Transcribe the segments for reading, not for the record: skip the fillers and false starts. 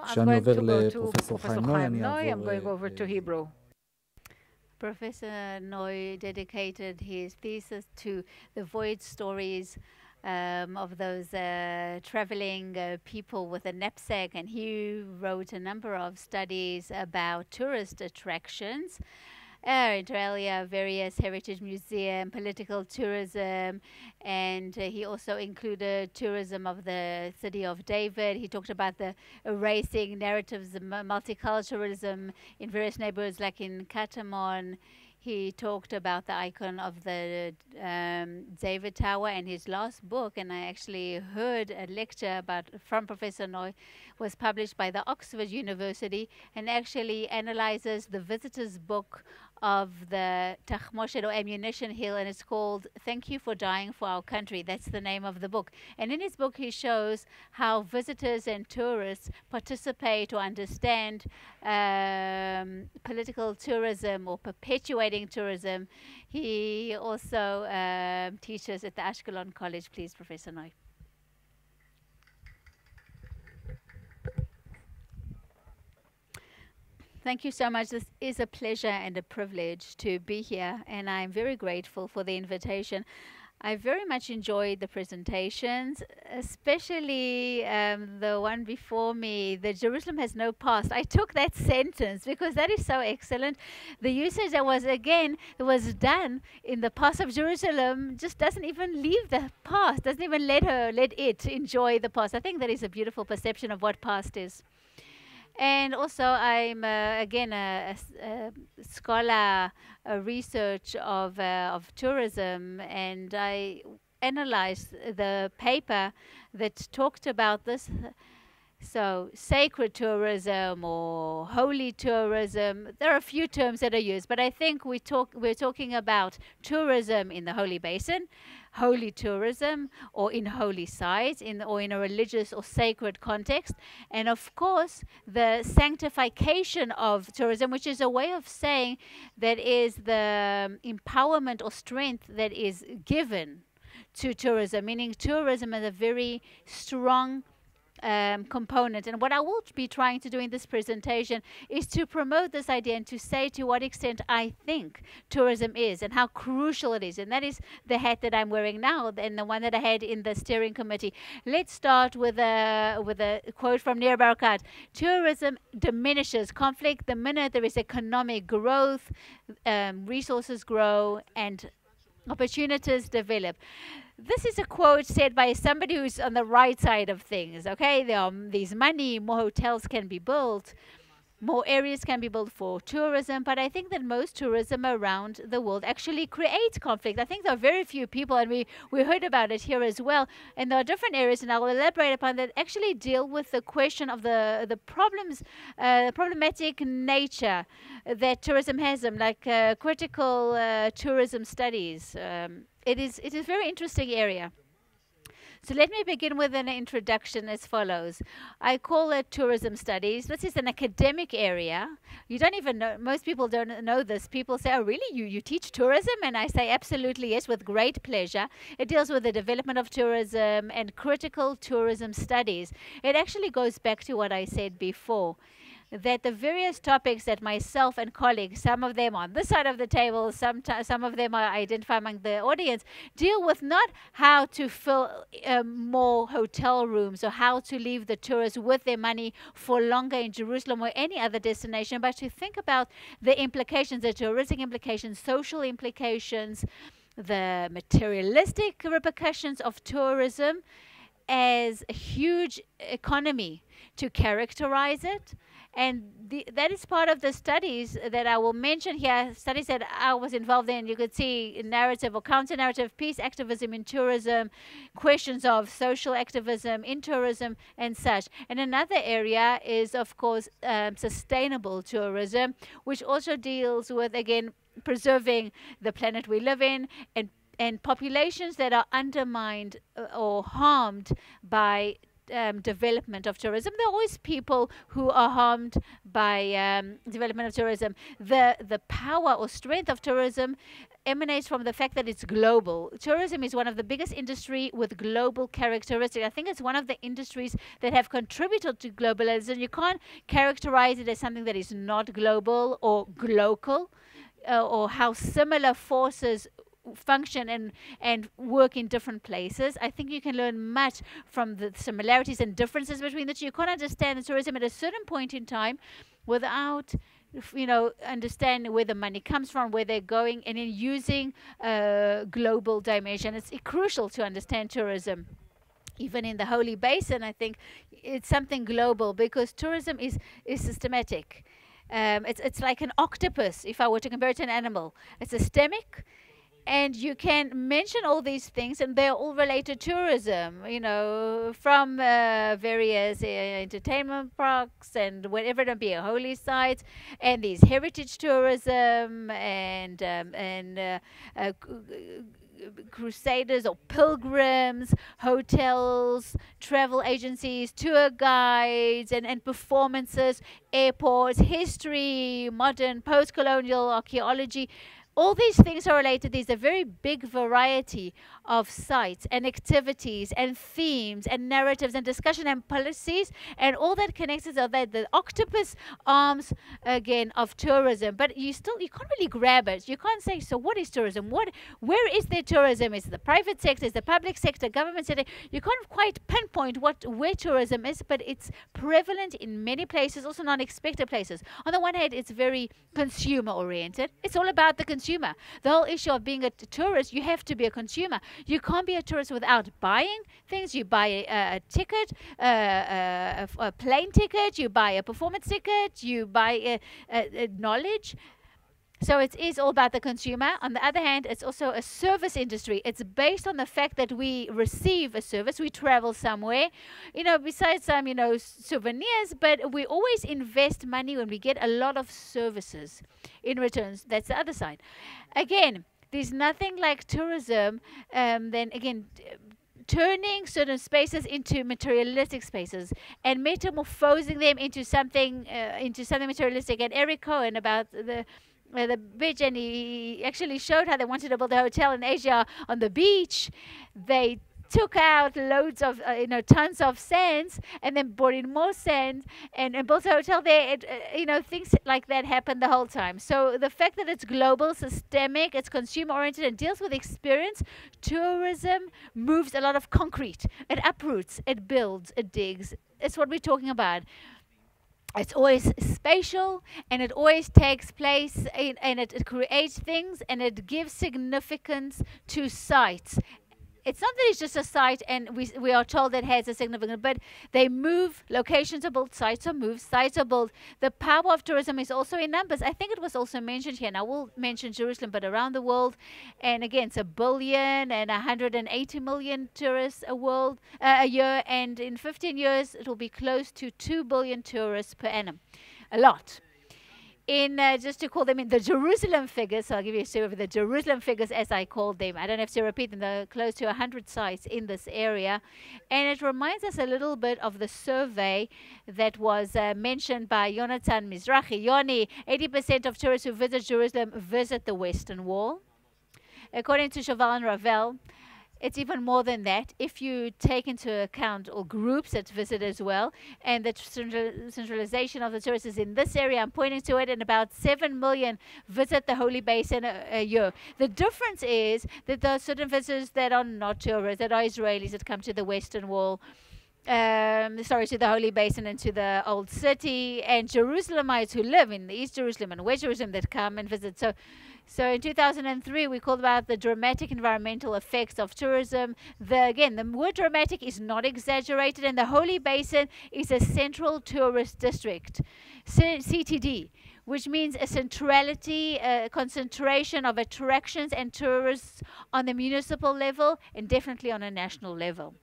I'm going to go to לפרופסור Professor חיים נוי, Chaim אני Noi. I'm אעבור going over to Hebrew. Professor Noy dedicated his thesis to the voyage stories of those traveling people with a knapsack, and he wrote a number of studies about tourist attractions. Inter alia, various heritage museum, political tourism, and he also included tourism of the city of David. He talked about the erasing narratives of multiculturalism in various neighborhoods, like in Katamon. He talked about the icon of the David Tower, and his last book, and I actually heard a lecture from Professor Noy, was published by the Oxford University, and actually analyzes the visitor's book of the Tachmoshet or Ammunition Hill, and it's called Thank You for Dying for Our Country. That's the name of the book. And in his book, he shows how visitors and tourists participate or understand political tourism or perpetuating tourism. He also teaches at the Ashkelon College. Please, Professor Noy. Thank you so much. This is a pleasure and a privilege to be here, and I'm very grateful for the invitation. I very much enjoyed the presentations, especially the one before me, that Jerusalem has no past. I took that sentence because that is so excellent. The usage that was done in the past of Jerusalem just doesn't even leave the past, doesn't even let it enjoy the past. I think that is a beautiful perception of what past is. And also, I'm again a scholar, a research of tourism, and I analyzed the paper that talked about this. So, sacred tourism or holy tourism, there are a few terms that are used, but I think we're talking about tourism in the Holy Basin, holy tourism, or in holy sites, or in a religious or sacred context, and of course the sanctification of tourism, which is a way of saying that is the empowerment or strength that is given to tourism, meaning tourism is a very strong component. And what I will be trying to do in this presentation is to promote this idea and to say to what extent I think tourism is and how crucial it is. And that is the hat that I'm wearing now and the one that I had in the steering committee. Let's start with a quote from Nir Barakat. Tourism diminishes conflict the minute there is economic growth, resources grow, and opportunities develop. This is a quote said by somebody who's on the right side of things, okay? There's money, more hotels can be built, more areas can be built for tourism, but I think that most tourism around the world actually creates conflict. I think there are very few people, and we heard about it here as well, and there are different areas, and I will elaborate upon that, actually deal with the question of the problems, problematic nature that tourism has, like critical tourism studies. It is a very interesting area. So let me begin with an introduction as follows. I call it tourism studies. This is an academic area. You don't even know, most people don't know this. People say, oh, really? You teach tourism? And I say, absolutely, yes, with great pleasure. It deals with the development of tourism and critical tourism studies. It actually goes back to what I said before, that the various topics that myself and colleagues, some of them on this side of the table, some of them I identify among the audience, deal with not how to fill more hotel rooms or how to leave the tourists with their money for longer in Jerusalem or any other destination, but to think about the implications, the touristic implications, social implications, the materialistic repercussions of tourism as a huge economy, to characterize it. And that is part of the studies that I will mention here, studies that I was involved in. You could see narrative or counter-narrative, peace activism in tourism, questions of social activism in tourism and such. And another area is, of course, sustainable tourism, which also deals with, again, preserving the planet we live in and populations that are undermined or harmed by development of tourism. There are always people who are harmed by development of tourism. The power or strength of tourism emanates from the fact that it's global. Tourism is one of the biggest industry with global characteristics. I think it's one of the industries that have contributed to globalization. You can't characterize it as something that is not global or local, or how similar forces function and work in different places. I think you can learn much from the similarities and differences between the two. You can't understand tourism at a certain point in time without understand where the money comes from, where they're going, and in using global dimension. It's crucial to understand tourism. Even in the Holy Basin, I think it's something global because tourism is systematic. It's like an octopus, if I were to compare it to an animal. It's systemic, and you can mention all these things, and they're all related to tourism, from various entertainment parks and whatever it may be, holy sites, and these heritage tourism, and crusaders or pilgrims, hotels, travel agencies, tour guides, and performances, airports, history, modern, post-colonial archaeology. All these things are related. There's a very big variety of sites and activities and themes and narratives and discussion and policies, and all that connects is that the octopus arms again of tourism. But you can't really grab it. You can't say, so what is tourism? Where is there tourism? Is it the private sector? Is the public sector? Government sector? You can't quite pinpoint where tourism is, but it's prevalent in many places, also non-expected places. On the one hand, it's very consumer oriented. It's all about the consumer. The whole issue of being a tourist, you have to be a consumer. You can't be a tourist without buying things. You buy a ticket, a plane ticket, you buy a performance ticket, you buy knowledge. So it is all about the consumer. On the other hand, it's also a service industry. It's based on the fact that we receive a service, we travel somewhere, besides some, souvenirs, but we always invest money when we get a lot of services in returns. That's the other side. Again, there's nothing like tourism, then again, turning certain spaces into materialistic spaces and metamorphosing them into something materialistic. And Eric Cohen about the beach, and he actually showed how they wanted to build a hotel in Asia on the beach. They took out loads of tons of sands and then brought in more sand and built a hotel there. Things like that happen the whole time. So the fact that it's global, systemic, it's consumer oriented and deals with experience, tourism moves a lot of concrete. It uproots, it builds, it digs. It's what we're talking about. It's always spatial, and it always takes place, and it creates things, and it gives significance to sites. It's not that it's just a site and we are told it has a significance, but they move. Locations are built, sites are moved, sites are built. The power of tourism is also in numbers. I think it was also mentioned here, and I will mention Jerusalem, but around the world. And again, it's 1 billion and 180 million tourists a year. And in 15 years, it will be close to 2 billion tourists per annum. A lot. Just to call them in the Jerusalem figures, so I'll give you a story of the Jerusalem figures as I called them. I don't have to repeat them. They're close to 100 sites in this area. And it reminds us a little bit of the survey that was mentioned by Yonatan Mizrahi. Yoni, 80% of tourists who visit Jerusalem visit the Western Wall. According to Cheval and Ravel, it's even more than that if you take into account all groups that visit as well, and the centralization of the tourists is in this area. I'm pointing to it, and about 7 million visit the Holy Basin a year. The difference is that there are certain visitors that are not tourists, that are Israelis that come to the Western Wall, to the Holy Basin and to the Old City, and Jerusalemites who live in the East Jerusalem and West Jerusalem that come and visit. So in 2003, we called about the dramatic environmental effects of tourism. Again, the word dramatic is not exaggerated, and the Holy Basin is a central tourist district, CTD, which means a centrality, a concentration of attractions and tourists on the municipal level and definitely on a national level.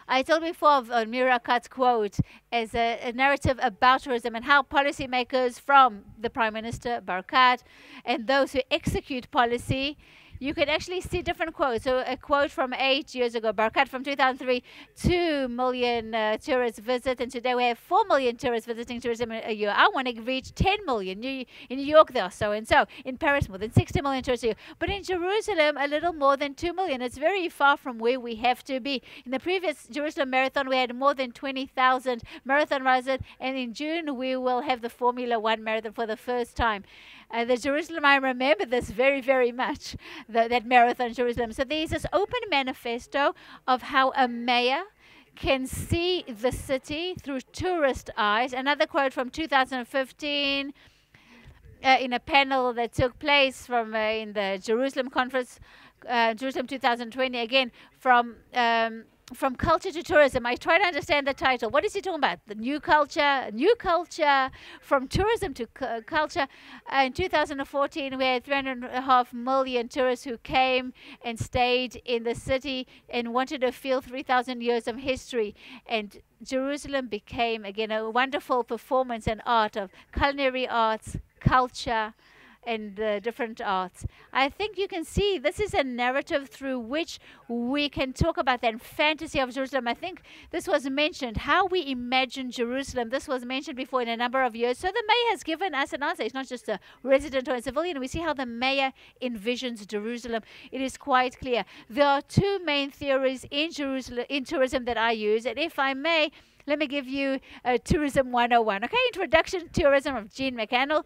I told before of Mira Katz quote as a narrative about tourism and how policymakers from the Prime Minister, Barakat, and those who execute policy you can actually see different quotes. So a quote from 8 years ago, Barakat from 2003, 2 million tourists visit, and today we have 4 million tourists visiting tourism a year. I want to reach 10 million. In New York, there are so and so. In Paris, more than 60 million tourists a year. But in Jerusalem, a little more than 2 million. It's very far from where we have to be. In the previous Jerusalem Marathon, we had more than 20,000 marathon runners, and in June, we will have the Formula One marathon for the first time. The Jerusalem, I remember this very, very much, that marathon Jerusalem. So there's this open manifesto of how a mayor can see the city through tourist eyes. Another quote from 2015 in a panel that took place in the Jerusalem conference, Jerusalem 2020, again, from culture to tourism. I try to understand the title. What is he talking about? The new culture from tourism to culture. In 2014, we had 3.5 million tourists who came and stayed in the city and wanted to feel 3,000 years of history. And Jerusalem became, again, a wonderful performance and art of culinary arts, culture, and different arts. I think you can see this is a narrative through which we can talk about that fantasy of Jerusalem. I think this was mentioned, how we imagine Jerusalem. This was mentioned before in a number of years. So the mayor has given us an answer. It's not just a resident or a civilian. We see how the mayor envisions Jerusalem. It is quite clear. There are two main theories in tourism that I use. And if I may, let me give you Tourism 101. Okay, Introduction to Tourism of Jean McCannell.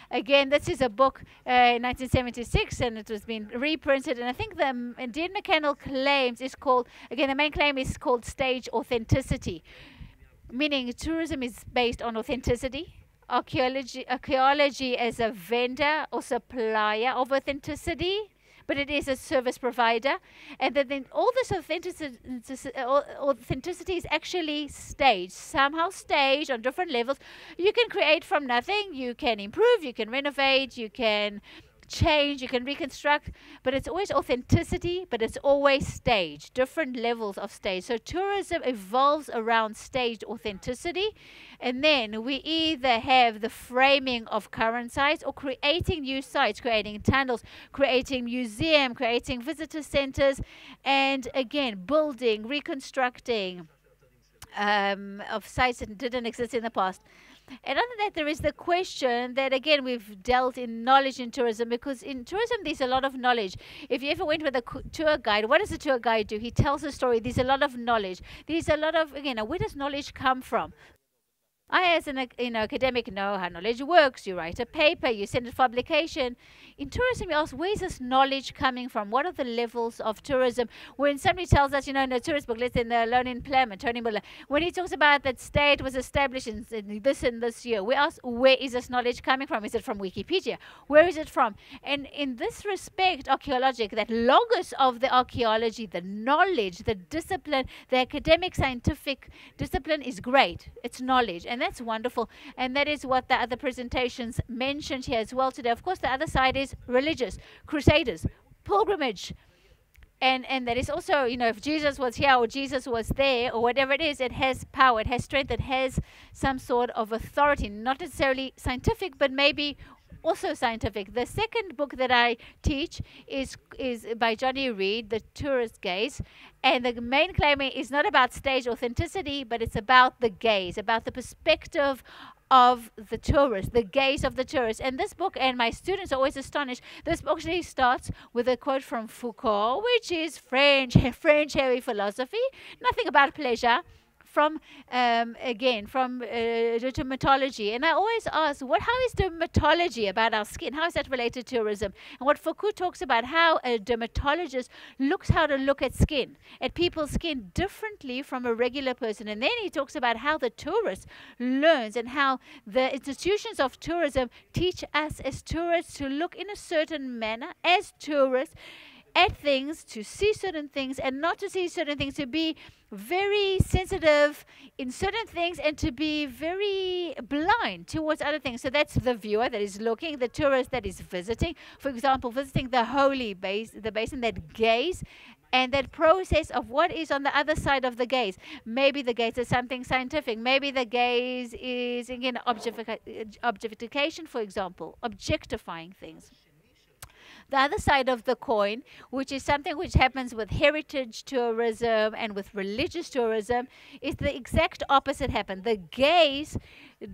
Again, this is a book in 1976, and it was been reprinted. And I think Dean McCannell claims is called, again, the main claim is called stage authenticity, meaning tourism is based on authenticity. Archaeology as a vendor or supplier of authenticity, but it is a service provider. And then all this authenticity is actually staged, somehow staged on different levels. You can create from nothing, you can improve, you can renovate, you can change, you can reconstruct, but it's always authenticity, but it's always staged, different levels of stage. So tourism evolves around staged authenticity, and then we either have the framing of current sites or creating new sites, creating tunnels, creating museum, creating visitor centers, and again, building, reconstructing of sites that didn't exist in the past. And other than that, there is the question that, again, we've dealt in knowledge in tourism, because in tourism, there's a lot of knowledge. If you ever went with a tour guide, what does a tour guide do? He tells a story. There's a lot of knowledge. There's a lot of, again, where does knowledge come from? I, as an academic, know how knowledge works. You write a paper, you send it for publication. In tourism, you ask, where's this knowledge coming from? What are the levels of tourism? When somebody tells us, in a tourist book, let's say the Alone in Plymouth, Tony Muller, when he talks about that state was established in this and this year, we ask, where is this knowledge coming from? Is it from Wikipedia? Where is it from? And in this respect, archaeologic, that logos of the archaeology, the knowledge, the discipline, the academic scientific discipline is great. It's knowledge. And that's wonderful. And that is what the other presentations mentioned here as well today. Of course, the other side is religious, crusaders, pilgrimage. And that is also, if Jesus was here or Jesus was there or whatever it is, it has power, it has strength, it has some sort of authority, not necessarily scientific, but maybe also scientific. The second book that I teach is by Johnny Reed, The Tourist Gaze. And the main claim is not about stage authenticity, but it's about the gaze, about the perspective of the tourist, the gaze of the tourist. And this book, and my students are always astonished, this book actually starts with a quote from Foucault, which is French heavy philosophy, nothing about pleasure. From dermatology. And I always ask, how is dermatology about our skin? How is that related to tourism? And what Foucault talks about, how a dermatologist looks how to look at skin, at people's skin differently from a regular person. And then he talks about how the tourist learns and how the institutions of tourism teach us as tourists to look in a certain manner as tourists at things, to see certain things and not to see certain things, to be very sensitive in certain things and to be very blind towards other things. So that's the viewer that is looking, the tourist that is visiting. For example, visiting the holy basin, that gaze, and that process of what is on the other side of the gaze. Maybe the gaze is something scientific. Maybe the gaze is, again, objectification, for example, objectifying things. The other side of the coin, which is something which happens with heritage tourism and with religious tourism, is the exact opposite happen. The gaze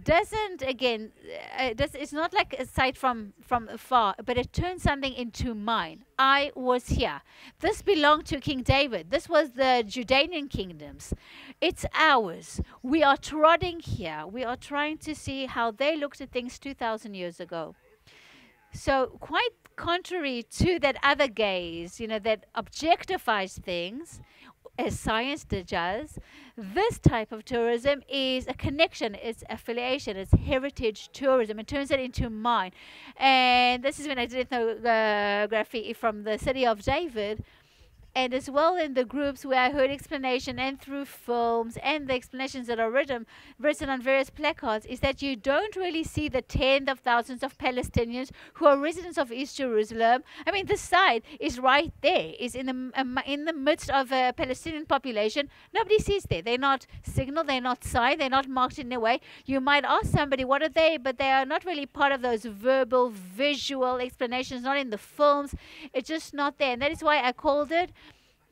doesn't, again, it's not like a sight from afar, but it turns something into mine. I was here. This belonged to King David. This was the Judean kingdoms. It's ours. We are trotting here. We are trying to see how they looked at things 2,000 years ago. So quite contrary to that other gaze, that objectifies things, as science does, this type of tourism is a connection, it's affiliation, it's heritage tourism. It turns it into mine. And this is when I did ethnography from the city of David. And as well in the groups where I heard explanation and through films and the explanations that are written on various placards, is that you don't really see the tens of thousands of Palestinians who are residents of East Jerusalem. I mean, the site is right there, is in the midst of a Palestinian population. Nobody sees there. They're not signaled, they're not signed, they're not marked in a way. You might ask somebody, what are they? But they are not really part of those verbal, visual explanations, not in the films. It's just not there. And that is why I called it,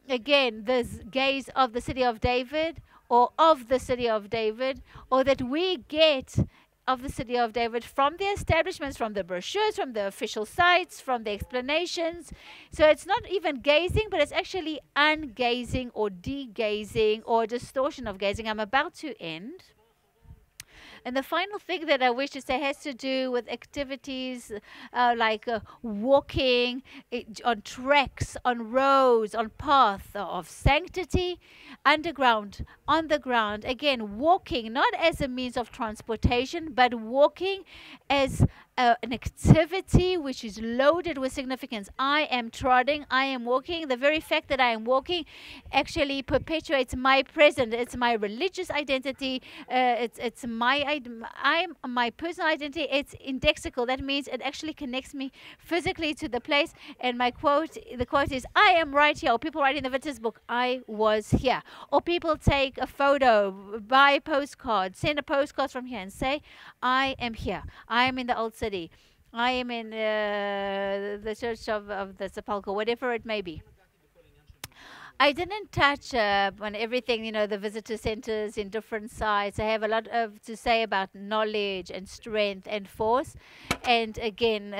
again, the gaze of the city of David, or of the city of David, or that we get of the city of David from the establishments, from the brochures, from the official sites, from the explanations. So it's not even gazing, but it's actually ungazing or degazing or distortion of gazing. I'm about to end. And the final thing that I wish to say has to do with activities like walking on tracks, on roads, on paths of sanctity, underground, on the ground. Again, walking not as a means of transportation, but walking as an activity which is loaded with significance. I am trotting, I am walking. The very fact that I am walking actually perpetuates my present. It's my religious identity. It's my personal identity. It's indexical. That means it actually connects me physically to the place. And the quote is, I am right here. Or people write in the Witness book, I was here. Or people take a photo, buy a postcard, send a postcard from here and say, I am here. I am in the Old City. I am in the church of the Sepulchre, whatever it may be. I didn't touch on everything, the visitor centers in different sites. I have a lot to say about knowledge and strength and force. And again,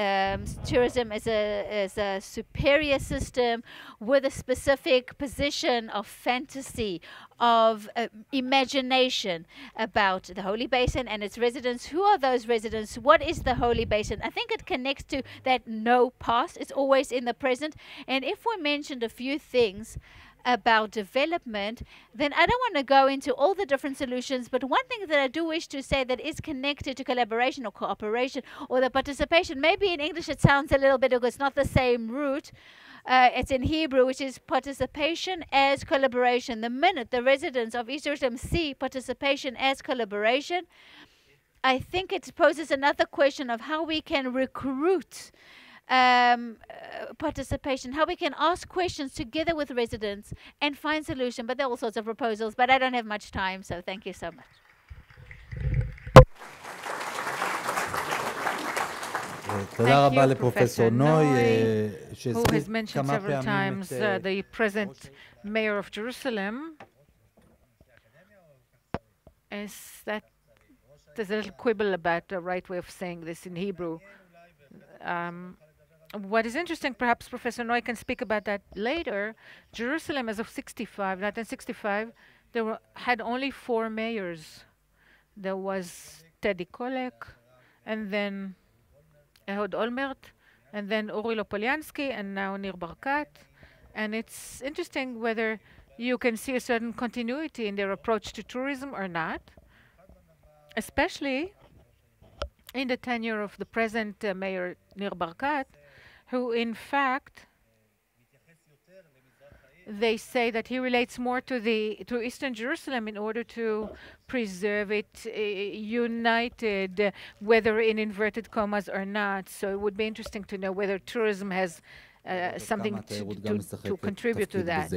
tourism is a superior system with a specific position of fantasy, of imagination about the Holy Basin and its residents. Who are those residents? What is the Holy Basin? I think it connects to that no past. It's always in the present. And if we mentioned a few things about development, then I don't want to go into all the different solutions, but one thing that I do wish to say that is connected to collaboration or cooperation or the participation, maybe in English it sounds a little bit, because it's not the same root. It's in Hebrew, which is participation as collaboration. The minute the residents of East Jerusalem see participation as collaboration, I think it poses another question of how we can recruit participation, how we can ask questions together with residents and find solution. But there are all sorts of proposals, but I don't have much time, so thank you so much. Thank you, Professor Noy, who has mentioned several times the present mayor of Jerusalem. There's a little quibble about the right way of saying this in Hebrew. What is interesting, perhaps Professor Noy can speak about that later, Jerusalem as of 1965, had only 4 mayors. There was Teddy Kollek, and then Ehud Olmert, and then Uri Lopolyansky, and now Nir Barkat. And it's interesting whether you can see a certain continuity in their approach to tourism or not, especially in the tenure of the present mayor, Nir Barkat, who in fact, they say that he relates more to Eastern Jerusalem in order to preserve it united, whether in inverted commas or not. So it would be interesting to know whether tourism has something to contribute to that.